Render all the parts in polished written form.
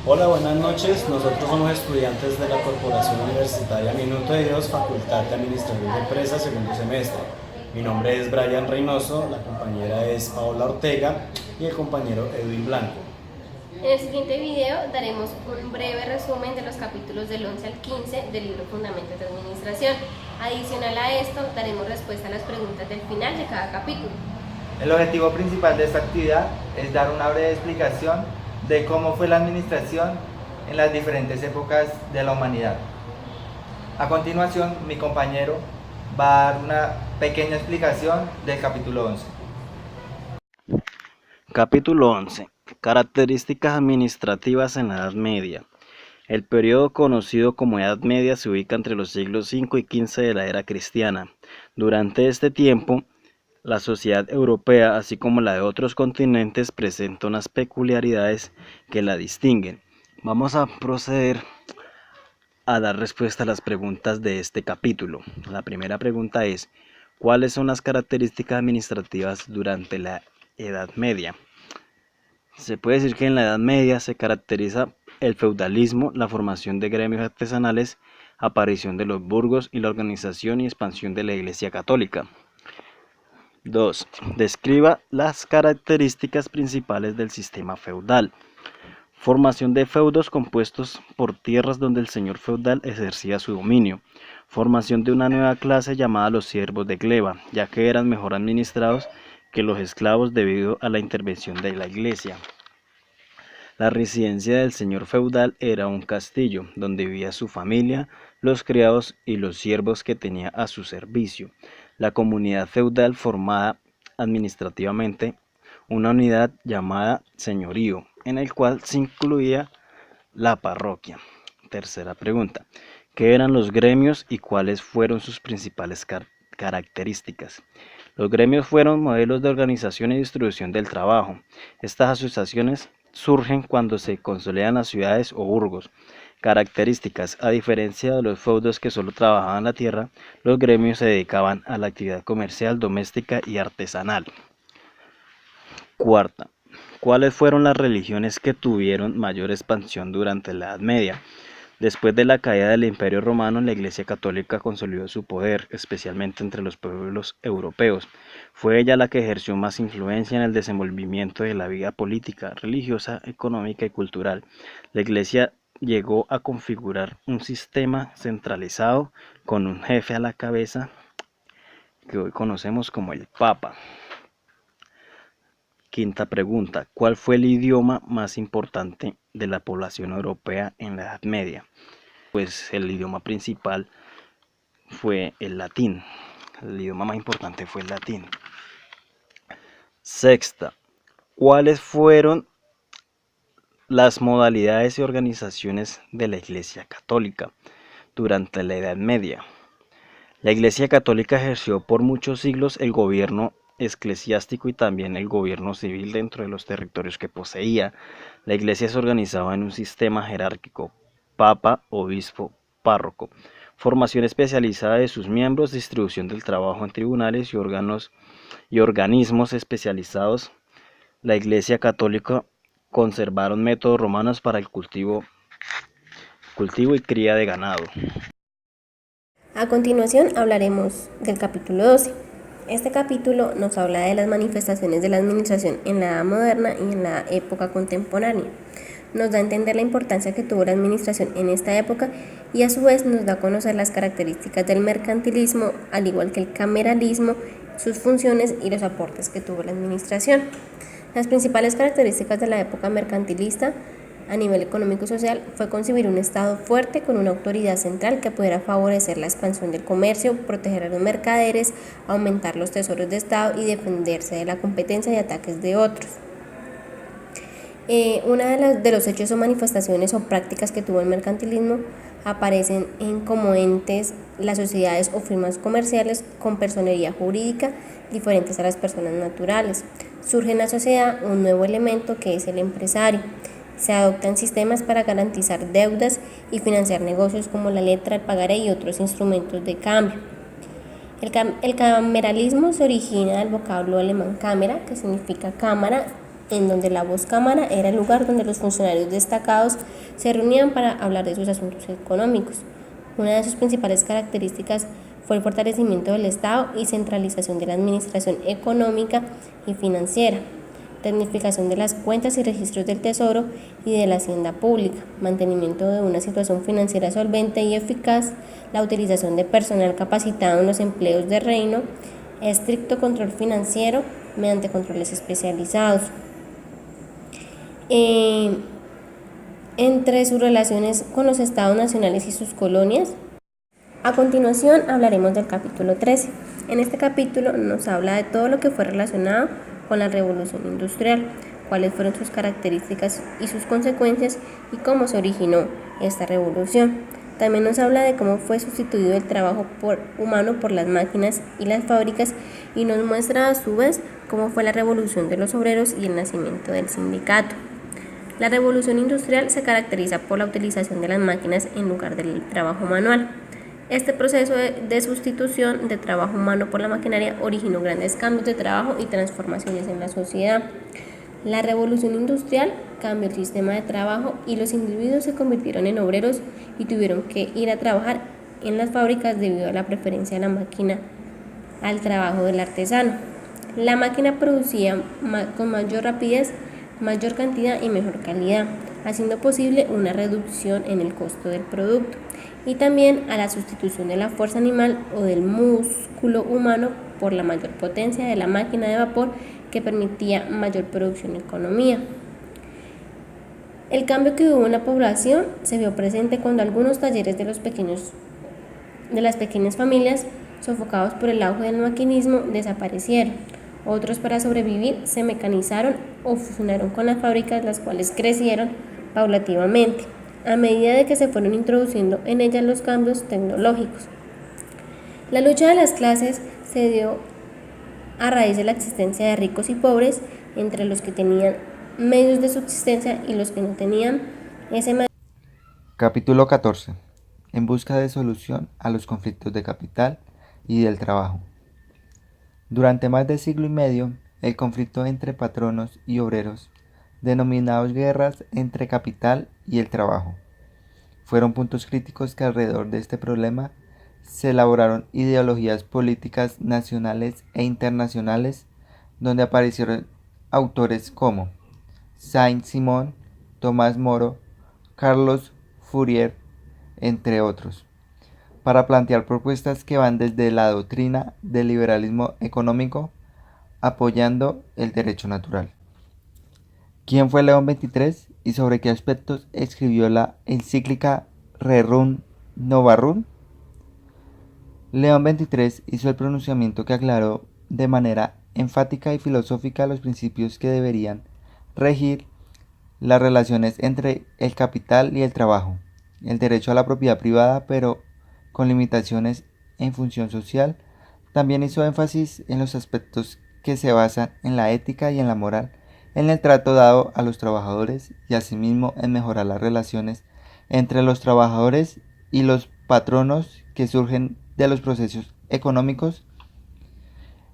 Hola, buenas noches. Nosotros somos estudiantes de la Corporación Universitaria Minuto de Dios, Facultad de Administración de Empresas, segundo semestre. Mi nombre es Brian Reynoso, la compañera es Paola Ortega y el compañero Edwin Blanco. En el siguiente video daremos un breve resumen de los capítulos del 11 al 15 del libro Fundamentos de Administración. Adicional a esto, daremos respuesta a las preguntas del final de cada capítulo. El objetivo principal de esta actividad es dar una breve explicación de cómo fue la administración en las diferentes épocas de la humanidad. A continuación, mi compañero va a dar una pequeña explicación del capítulo 11. Capítulo 11. Características administrativas en la Edad Media. El periodo conocido como Edad Media se ubica entre los siglos 5 y 15 de la era cristiana. Durante este tiempo, la sociedad europea, así como la de otros continentes, presenta unas peculiaridades que la distinguen. Vamos a proceder a dar respuesta a las preguntas de este capítulo. La primera pregunta es: ¿cuáles son las características administrativas durante la Edad Media? Se puede decir que en la Edad Media se caracteriza el feudalismo, la formación de gremios artesanales, aparición de los burgos y la organización y expansión de la Iglesia Católica. 2. Describa las características principales del sistema feudal. Formación de feudos compuestos por tierras donde el señor feudal ejercía su dominio. Formación de una nueva clase llamada los siervos de gleba, ya que eran mejor administrados que los esclavos debido a la intervención de la Iglesia. La residencia del señor feudal era un castillo, donde vivía su familia, los criados y los siervos que tenía a su servicio. La comunidad feudal formaba administrativamente una unidad llamada señorío, en el cual se incluía la parroquia. Tercera pregunta: ¿qué eran los gremios y cuáles fueron sus principales características? Los gremios fueron modelos de organización y distribución del trabajo. Estas asociaciones surgen cuando se consolidan las ciudades o burgos. Características: a diferencia de los feudos que solo trabajaban la tierra, los gremios se dedicaban a la actividad comercial, doméstica y artesanal. Cuarta: ¿cuáles fueron las religiones que tuvieron mayor expansión durante la Edad Media? Después de la caída del Imperio Romano, la Iglesia Católica consolidó su poder, especialmente entre los pueblos europeos. Fue ella la que ejerció más influencia en el desenvolvimiento de la vida política, religiosa, económica y cultural. La Iglesia llegó a configurar un sistema centralizado con un jefe a la cabeza que hoy conocemos como el Papa. Quinta pregunta: ¿cuál fue el idioma más importante de la población europea en la Edad Media? Pues el idioma principal fue el latín. El idioma más importante fue el latín. Sexta: ¿cuáles fueron las modalidades y organizaciones de la Iglesia Católica durante la Edad Media? La Iglesia Católica ejerció por muchos siglos el gobierno eclesiástico y también el gobierno civil dentro de los territorios que poseía. La Iglesia se organizaba en un sistema jerárquico: papa, obispo, párroco, formación especializada de sus miembros, distribución del trabajo en tribunales y órganos y organismos especializados. La Iglesia Católica conservaron métodos romanos para el cultivo y cría de ganado. A continuación hablaremos del capítulo 12. Este capítulo nos habla de las manifestaciones de la administración en la Edad Moderna y en la época contemporánea. Nos da a entender la importancia que tuvo la administración en esta época y a su vez nos da a conocer las características del mercantilismo, al igual que el cameralismo, sus funciones y los aportes que tuvo la administración. Las principales características de la época mercantilista a nivel económico y social fue concebir un Estado fuerte con una autoridad central que pudiera favorecer la expansión del comercio, proteger a los mercaderes, aumentar los tesoros de Estado y defenderse de la competencia y ataques de otros. Una de los hechos o manifestaciones o prácticas que tuvo el mercantilismo aparecen como entes las sociedades o firmas comerciales con personería jurídica diferentes a las personas naturales. Surge en la sociedad un nuevo elemento que es el empresario. Se adoptan sistemas para garantizar deudas y financiar negocios como la letra, el pagaré y otros instrumentos de cambio. El cameralismo se origina del vocablo alemán Kamera, que significa cámara, en donde la voz cámara era el lugar donde los funcionarios destacados se reunían para hablar de sus asuntos económicos. Una de sus principales características fue el fortalecimiento del Estado y centralización de la administración económica y financiera, tecnificación de las cuentas y registros del Tesoro y de la hacienda pública, mantenimiento de una situación financiera solvente y eficaz, la utilización de personal capacitado en los empleos de reino, estricto control financiero mediante controles especializados. Entre sus relaciones con los estados nacionales y sus colonias. A continuación hablaremos del capítulo 13. En este capítulo nos habla de todo lo que fue relacionado con la revolución industrial, cuáles fueron sus características y sus consecuencias y cómo se originó esta revolución. También nos habla de cómo fue sustituido el trabajo humano por las máquinas y las fábricas y nos muestra a su vez cómo fue la revolución de los obreros y el nacimiento del sindicato. La revolución industrial se caracteriza por la utilización de las máquinas en lugar del trabajo manual. Este proceso de sustitución de trabajo humano por la maquinaria originó grandes cambios de trabajo y transformaciones en la sociedad. La revolución industrial cambió el sistema de trabajo y los individuos se convirtieron en obreros y tuvieron que ir a trabajar en las fábricas debido a la preferencia de la máquina al trabajo del artesano. La máquina producía con mayor rapidez, mayor cantidad y mejor calidad, haciendo posible una reducción en el costo del producto y también a la sustitución de la fuerza animal o del músculo humano por la mayor potencia de la máquina de vapor que permitía mayor producción y economía. El cambio que hubo en la población se vio presente cuando algunos talleres de las pequeñas familias, sofocados por el auge del maquinismo, desaparecieron. Otros, para sobrevivir, se mecanizaron o fusionaron con las fábricas, las cuales crecieron paulativamente a medida de que se fueron introduciendo en ellas los cambios tecnológicos. La lucha de las clases se dio a raíz de la existencia de ricos y pobres, entre los que tenían medios de subsistencia y los que no tenían ese medio. Capítulo 14. En busca de solución a los conflictos de capital y del trabajo. Durante más de siglo y medio, el conflicto entre patronos y obreros, denominados guerras entre capital y el trabajo, fueron puntos críticos que alrededor de este problema se elaboraron ideologías políticas nacionales e internacionales, donde aparecieron autores como Saint-Simon, Tomás Moro, Carlos Fourier, entre otros, para plantear propuestas que van desde la doctrina del liberalismo económico, apoyando el derecho natural. ¿Quién fue León XXIII y sobre qué aspectos escribió la encíclica Rerum Novarum? León XXIII hizo el pronunciamiento que aclaró de manera enfática y filosófica los principios que deberían regir las relaciones entre el capital y el trabajo, el derecho a la propiedad privada, pero con limitaciones en función social. También hizo énfasis en los aspectos que se basan en la ética y en la moral, en el trato dado a los trabajadores y asimismo en mejorar las relaciones entre los trabajadores y los patronos que surgen de los procesos económicos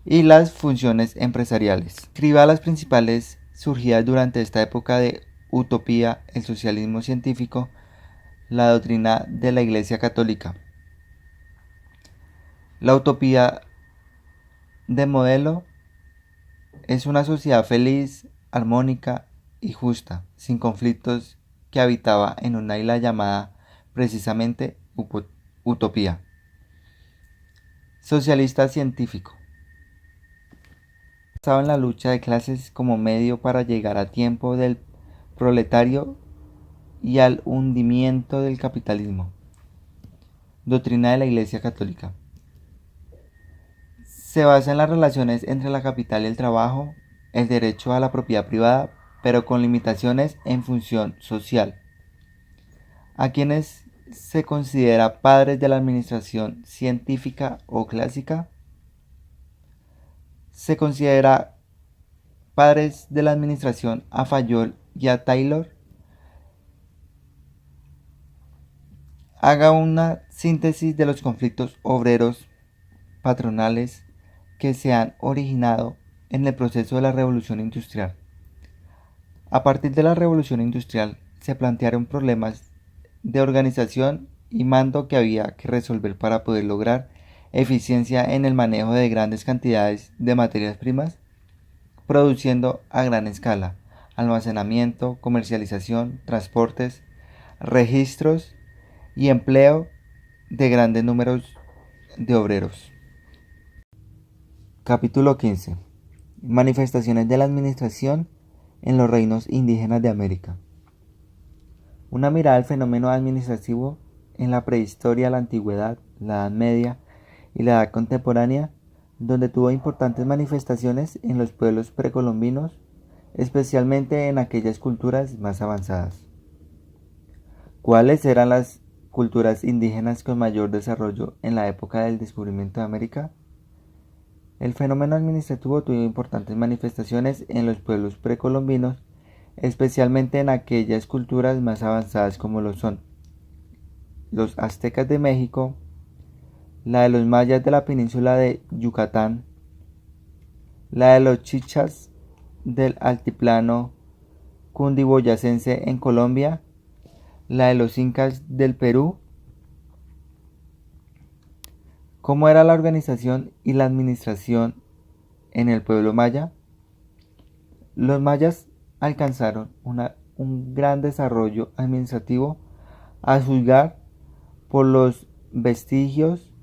y las funciones empresariales. Escriba las principales surgidas durante esta época de utopía, el socialismo científico, la doctrina de la Iglesia Católica. La utopía de modelo es una sociedad feliz, armónica y justa, sin conflictos, que habitaba en una isla llamada precisamente utopía. Socialista científico. Basado en la lucha de clases como medio para llegar a tiempo del proletario y al hundimiento del capitalismo. Doctrina de la Iglesia Católica. Se basa en las relaciones entre la capital y el trabajo, el derecho a la propiedad privada, pero con limitaciones en función social. A quienes se considera padres de la administración científica o clásica, se considera padres de la administración a Fayol y a Taylor. Haga una síntesis de los conflictos obreros patronales que se han originado en el proceso de la revolución industrial. A partir de la Revolución Industrial se plantearon problemas de organización y mando que había que resolver para poder lograr eficiencia en el manejo de grandes cantidades de materias primas, produciendo a gran escala, almacenamiento, comercialización, transportes, registros y empleo de grandes números de obreros. Capítulo 15. Manifestaciones de la administración en los reinos indígenas de América. Una mirada al fenómeno administrativo en la prehistoria, la antigüedad, la Edad Media y la Edad Contemporánea, donde tuvo importantes manifestaciones en los pueblos precolombinos, especialmente en aquellas culturas más avanzadas. ¿Cuáles eran las culturas indígenas con mayor desarrollo en la época del descubrimiento de América? El fenómeno administrativo tuvo importantes manifestaciones en los pueblos precolombinos, especialmente en aquellas culturas más avanzadas como lo son los aztecas de México, la de los mayas de la península de Yucatán, la de los chichas del altiplano cundiboyacense en Colombia, la de los incas del Perú. ¿Cómo era la organización y la administración en el pueblo maya? Los mayas alcanzaron un gran desarrollo administrativo a juzgar por los vestigios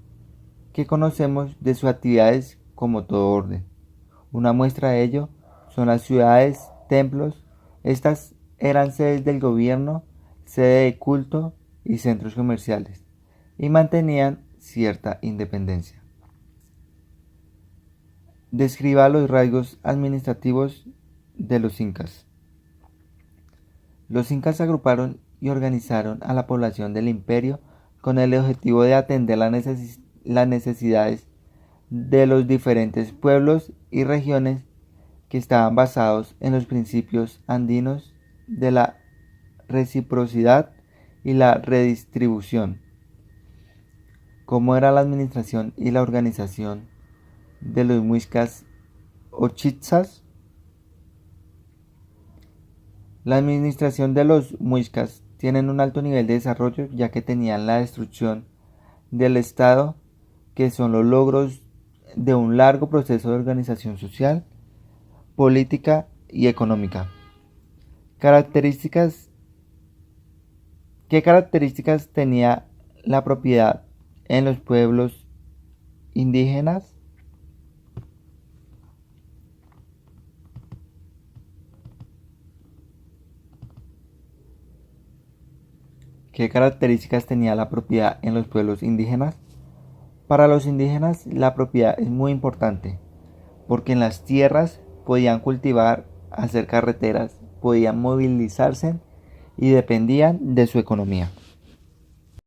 que conocemos de sus actividades como todo orden. Una muestra de ello son las ciudades, templos. Estas eran sedes del gobierno, sede de culto y centros comerciales, y mantenían cierta independencia. Describa los rasgos administrativos de los incas. Los incas agruparon y organizaron a la población del imperio con el objetivo de atender las necesidades de los diferentes pueblos y regiones que estaban basados en los principios andinos de la reciprocidad y la redistribución. ¿Cómo era la administración y la organización de los muiscas o chitzas? La administración de los muiscas tienen un alto nivel de desarrollo, ya que tenían la destrucción del Estado, que son los logros de un largo proceso de organización social, política y económica. ¿Qué características tenía la propiedad en los pueblos indígenas? ¿Qué características tenía la propiedad en los pueblos indígenas? Para los indígenas la propiedad es muy importante, porque en las tierras podían cultivar, hacer carreteras, podían movilizarse y dependían de su economía.